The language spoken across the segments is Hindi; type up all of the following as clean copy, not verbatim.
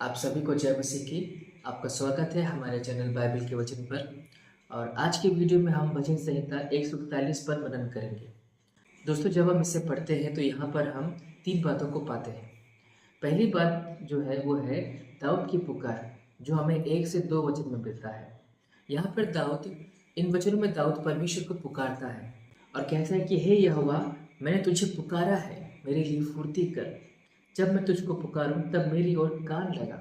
आप सभी को जय मसीह की। आपका स्वागत है हमारे चैनल बाइबल के वचन पर। और आज की वीडियो में हम भजन संहिता 141 पर मनन करेंगे। दोस्तों, जब हम इसे पढ़ते हैं तो यहाँ पर हम तीन बातों को पाते हैं। पहली बात जो है वो है दाऊद की पुकार, जो हमें 1 से 2 वचन में मिलता है। यहाँ पर इन वचनों में दाऊद परमेश्वर को पुकारता है और कहता है कि हे यहोवा, मैंने तुझे पुकारा है, मेरे लिए फुर्ती कर। जब मैं तुझको पुकारूं तब मेरी ओर कान लगा।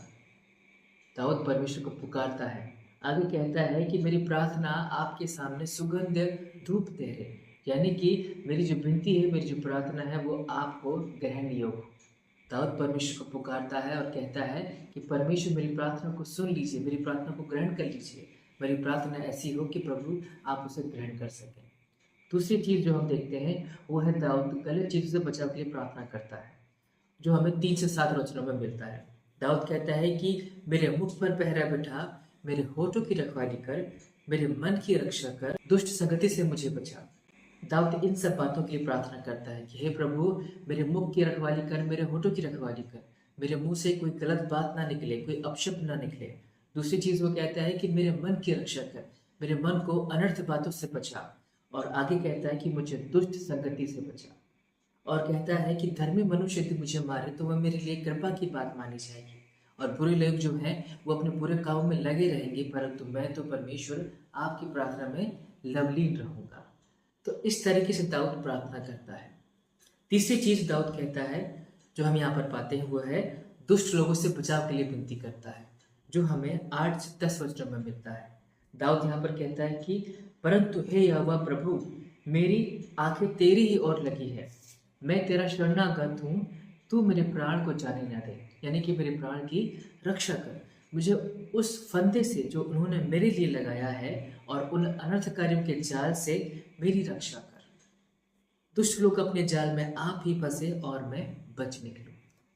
दाऊद परमेश्वर को पुकारता है। आगे कहता है कि मेरी प्रार्थना आपके सामने सुगंध धूप दे रहे, यानी कि मेरी जो विनती है, मेरी जो प्रार्थना है वो आपको ग्रहण योग। दाऊद परमेश्वर को पुकारता है और कहता है कि परमेश्वर मेरी प्रार्थना को सुन लीजिए, मेरी प्रार्थना को ग्रहण कर लीजिए। मेरी प्रार्थना ऐसी हो कि प्रभु आप उसे ग्रहण कर सकें। दूसरी चीज़ जो हम देखते हैं वो है दाऊद गलत चीज़ों से बचाव के लिए प्रार्थना करता है, जो हमें 3 से 7 वचनों में मिलता है। दाऊद कहता है कि मेरे मुख पर पहरा बिठा, मेरे होठों की रखवाली कर, मेरे मन की रक्षा कर, दुष्ट संगति से मुझे बचा। दाऊद इन सब बातों के लिए प्रार्थना करता है कि हे प्रभु, मेरे मुख की रखवाली कर, मेरे होठों की रखवाली कर, मेरे मुंह से कोई गलत बात ना निकले, कोई अपशब्द ना निकले। दूसरी चीज वो कहता है कि मेरे मन की रक्षा कर, मेरे मन को अनर्थ बातों से बचा। और आगे कहता है कि मुझे दुष्ट संगति से बचा। और कहता है कि धर्मी मनुष्य यदि मुझे मारे तो वह मेरे लिए कृपा की बात मानी जाएगी, और बुरे लोग जो हैं वो अपने बुरे काम में लगे रहेंगे, परंतु मैं तो परमेश्वर आपकी प्रार्थना में लवलीन रहूंगा। तो इस तरीके से दाऊद प्रार्थना करता है। तीसरी चीज दाऊद कहता है, जो हम यहाँ पर पाते हैं, वो है दुष्ट लोगों से बचाव के लिए विनती करता है, जो हमें 8 से 10 वचनों में मिलता है। दाऊद यहाँ पर कहता है कि परंतु हे यहोवा प्रभु, मेरी आंखें तेरी ही ओर लगी है, मैं तेरा शरणागत हूँ, तू मेरे प्राण को जाने न दे, यानी कि मेरे प्राण की रक्षा कर। मुझे उस फंदे से जो उन्होंने मेरे लिए लगाया है और उन अनर्थकारियों के जाल से मेरी रक्षा कर। दुष्ट लोग अपने जाल में आप ही फंसे और मैं बच निकलूं।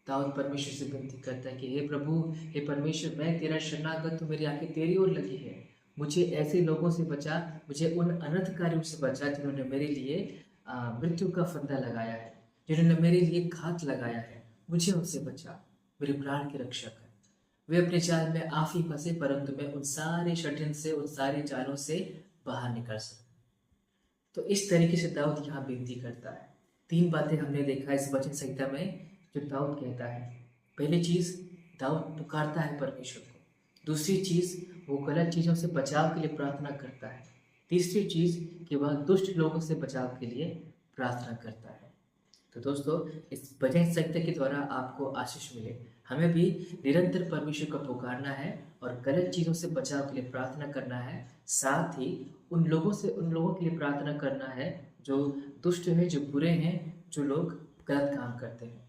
दाऊद परमेश्वर से विनती करता है कि हे प्रभु, हे परमेश्वर, मैं तेरा शरणागत हूँ, मेरी आंखें तेरी ओर लगी है, मुझे ऐसे लोगों से बचा, मुझे उन अनर्थकारियों से बचा जिन्होंने मेरे लिए मृत्यु का फंदा लगाया है, जिन्होंने मेरे लिए घात लगाया है। मुझे उनसे बचा, मेरे प्राण की रक्षा कर। वे अपने जाल में आप ही फंसे, परंतु मैं उन सारे षड्यंत्र से, उन सारे जालों से बाहर निकल सकूं। तो इस तरीके से दाऊद यहाँ विनती करता है। 3 बातें हमने देखा इस वचन संहिता में जो दाऊद कहता है। पहली चीज, दाऊद पुकारता है परमेश्वर को। दूसरी चीज, वो गलत चीजों से बचाव के लिए प्रार्थना करता है। तीसरी चीज कि वह दुष्ट लोगों से बचाव के लिए प्रार्थना करता है। तो दोस्तों, इस भजन संहिता के द्वारा आपको आशीष मिले। हमें भी निरंतर परमेश्वर को पुकारना है और गलत चीज़ों से बचाव के लिए प्रार्थना करना है। साथ ही उन लोगों के लिए प्रार्थना करना है जो दुष्ट हैं, जो बुरे हैं, जो लोग गलत काम करते हैं।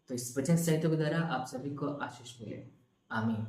तो इस भजन संहिता के द्वारा आप सभी को आशीष मिले। आमीन।